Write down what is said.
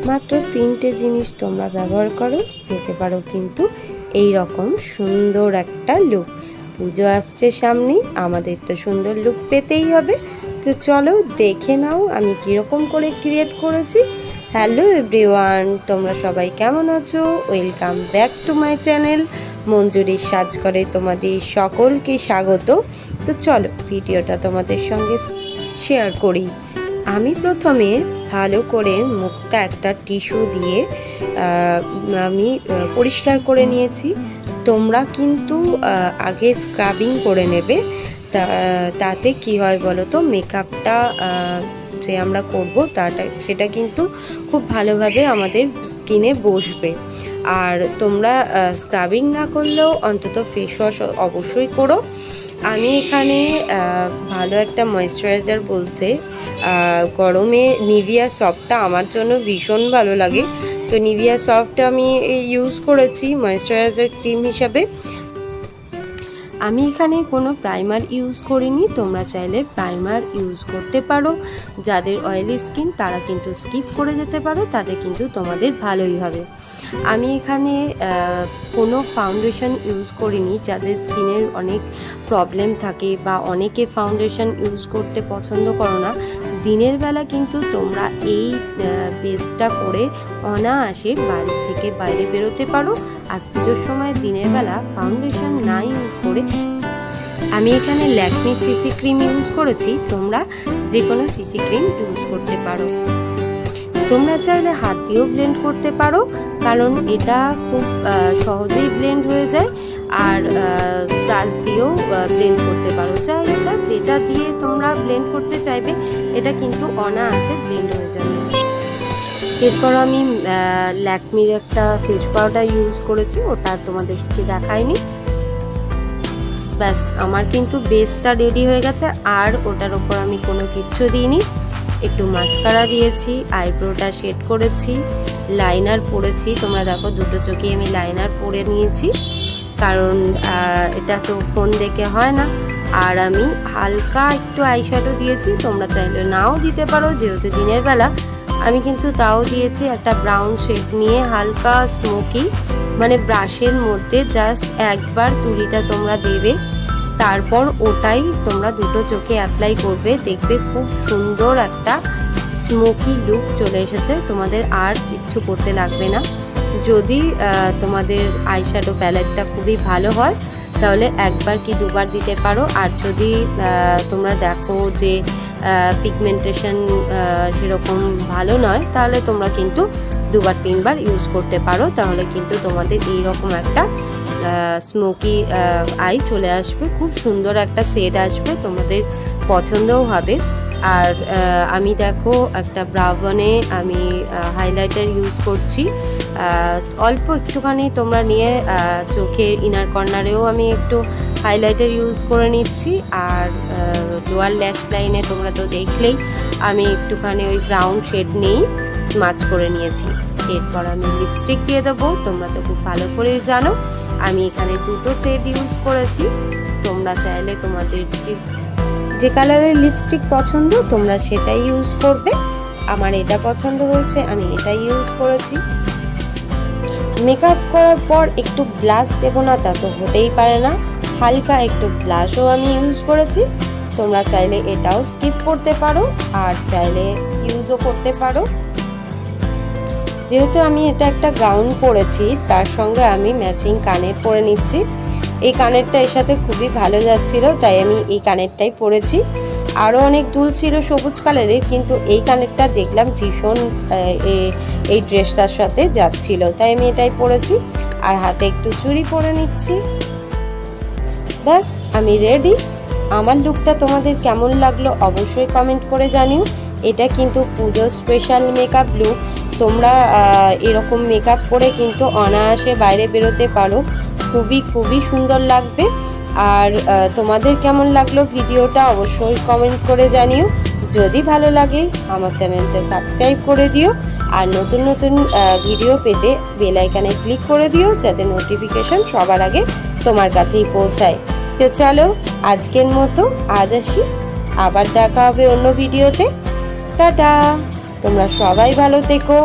মাত্র 3টে জিনিস তোমরা ব্যবহার করো, পেতে পারো কিন্তু এই রকম সুন্দর একটা লুক। পুজো আসছে সামনে, আমাদের তো সুন্দর লুক পেতেই হবে। তো চলো দেখে নাও আমি কীরকম করে ক্রিয়েট করেছি। হ্যালো এভরিওয়ান, তোমরা সবাই কেমন আছো? Welcome back to my channel মঞ্জুরির সাজঘরে তোমাদের সকলকে স্বাগত। তো চলো ভিডিওটা তোমাদের সঙ্গে শেয়ার করি। আমি প্রথমে ভালো করে মুখটা একটা টিস্যু দিয়ে আমি পরিষ্কার করে নিয়েছি। তোমরা কিন্তু আগে স্ক্রাবিং করে নেবে, তাতে কি হয় বলো তো, মেকআপটা যে আমরা করব সেটা কিন্তু খুব ভালোভাবে আমাদের স্কিনে বসবে। আর তোমরা স্ক্রাবিং না করলেও অন্তত ফেস ওয়াশ অবশ্যই করো। আমি এখানে ভালো একটা ময়েশ্চারাইজার বলতে গরমে নিভিয়া সফটটা আমার জন্য ভীষণ ভালো লাগে। তো নিভিয়া সফটটা আমি ইউজ করেছি ময়েশ্চারাইজার ক্রিম হিসাবে। আমি এখানে কোনো প্রাইমার ইউজ করিনি, তোমরা চাইলে প্রাইমার ইউজ করতে পারো। যাদের অয়েলি স্কিন তারা কিন্তু স্কিপ করে যেতে পারো, তাতে কিন্তু তোমাদের ভালোই হবে। আমি এখানে কোনো ফাউন্ডেশন ইউজ করিনি। যাদের স্কিনের অনেক প্রবলেম থাকে বা অনেকে ফাউন্ডেশন ইউজ করতে পছন্দ করো না, দিনের বেলা কিন্তু তোমরা এই বেসটা করে অনায়াসে বাড়ি থেকে বাইরে বেরোতে পারো। আর পুজোর সময় দিনের বেলা ফাউন্ডেশন না ইউজ করে আমি এখানে ল্যাকমি সিসি ক্রিম ইউজ করেছি। তোমরা যে কোনো সিসি ক্রিম ইউজ করতে পারো। তোমরা চাইলে হাত দিয়েও ব্লেন্ড করতে পারো, কারণ এটা খুব সহজেই ব্লেন্ড হয়ে যায়। আর ব্রাশ দিয়েও ব্লেন্ড করতে পারো, যা ইচ্ছা যেটা দিয়ে তোমরা ব্লেন্ড করতে চাইবে এটা কিন্তু অনায়াসে ব্লেন্ড হয়ে যাবে। এরপর আমি ল্যাকমির একটা ফেস পাউডার ইউজ করেছি, ওটা তোমাদেরকে দেখাইনি। ব্যাস আমার কিন্তু বেসটা রেডি হয়ে গেছে। আর ওটার ওপর আমি কোনো কিচ্ছু দিইনি, একটু মাস্কারা দিয়েছি, আইব্রোটা শেড করেছি, লাইনার পরেছি। তোমরা দেখো দুটো চোখে আমি লাইনার পরে নিয়েছি, কারণ এটা তো ফোন দেখে হয় না। আর আমি হালকা একটু আইশ্যাডো দিয়েছি, তোমরা চাইলে নাও দিতে পারো, যেহেতু দিনের বেলা। আমি কিন্তু তাও দিয়েছি একটা ব্রাউন শেড নিয়ে, হালকা স্মোকি, মানে ব্রাশের মধ্যে জাস্ট একবার তুলিটা তোমরা দেবে, তারপর ওটাই তোমরা দুটো চোখে অ্যাপ্লাই করবে। দেখবে খুব সুন্দর একটা স্মোকি লুক চলে এসেছে, তোমাদের আর কিচ্ছু করতে লাগবে না। যদি তোমাদের আইশ্যাডো প্যালেটটা খুবই ভালো হয় তাহলে একবার কি দুবার দিতে পারো। আর যদি তোমরা দেখো যে পিগমেন্টেশন সেরকম ভালো নয়, তাহলে তোমরা কিন্তু দুবার তিনবার ইউজ করতে পারো। তাহলে কিন্তু তোমাদের এইরকম একটা স্মোকি আই চলে আসবে, খুব সুন্দর একটা শেড আসবে, তোমাদের পছন্দও হবে। আর আমি দেখো একটা ব্রাউনে আমি হাইলাইটার ইউজ করছি, অল্প একটুখানি তোমরা নিয়ে চোখের ইনার কর্নারেও আমি একটু হাইলাইটার ইউজ করে নিচ্ছি। আর লোয়ার ল্যাশ লাইনে তোমরা তো দেখলেই আমি একটুখানি ওই ব্রাউন শেড নিয়েই স্মাচ করে নিয়েছি। এরপর আমি লিপস্টিক দিয়ে দেবো। তোমরা তো খুব ভালো করেই জানো আমি এখানে দুটো শেড ইউজ করেছি। তোমরা চাইলে তোমাদের যে কালারের লিপস্টিক পছন্দ তোমরা সেটাই ইউজ করবে। আমার এটা পছন্দ হয়েছে, আমি এটাই ইউজ করেছি। মেকআপ করার পর একটু ব্লাশ দেবো না তা তো হতেই পারে না, হালকা একটু ব্লাশও আমি ইউজ করেছি। তোমরা চাইলে এটাও স্কিপ করতে পারো, আর চাইলে ইউজও করতে পারো। যেহেতু আমি এটা একটা গাউন পরেছি, তার সঙ্গে আমি ম্যাচিং কানের পরে নিচ্ছি। এই কানেরটা এর সাথে খুবই ভালো যাচ্ছিল, তাই আমি এই কানেরটাই পরেছি। আরও অনেক দুল ছিল সবুজ কালারের, কিন্তু এই কানেরটা দেখলাম ভীষণ এই ড্রেসটার সাথে যাচ্ছিল, তাই আমি এটাই পরেছি। আর হাতে একটু চুড়ি পরে নিচ্ছি। ব্যাস আমি রেডি। আমার লুকটা তোমাদের কেমন লাগলো অবশ্যই কমেন্ট করে জানিও। এটা কিন্তু পুজো স্পেশাল মেকআপ লুক। তোমরা এরকম মেকআপ করে কিন্তু অনায়াসে বাইরে বেরোতে পারো, খুবই খুবই সুন্দর লাগবে। আর তোমাদের কেমন লাগলো ভিডিওটা অবশ্যই কমেন্ট করে জানিও। যদি ভালো লাগে আমার চ্যানেলটা সাবস্ক্রাইব করে দিও, আর নতুন নতুন ভিডিও পেতে বেল আইকনে ক্লিক করে দিও, যাতে নোটিফিকেশন সবার আগে তোমার কাছেই পৌঁছায়। তো চলো আজকের মতো আজ আসি, আবার দেখা হবে অন্য ভিডিওতে। টাটা, তোমরা সবাই ভালো থেকো।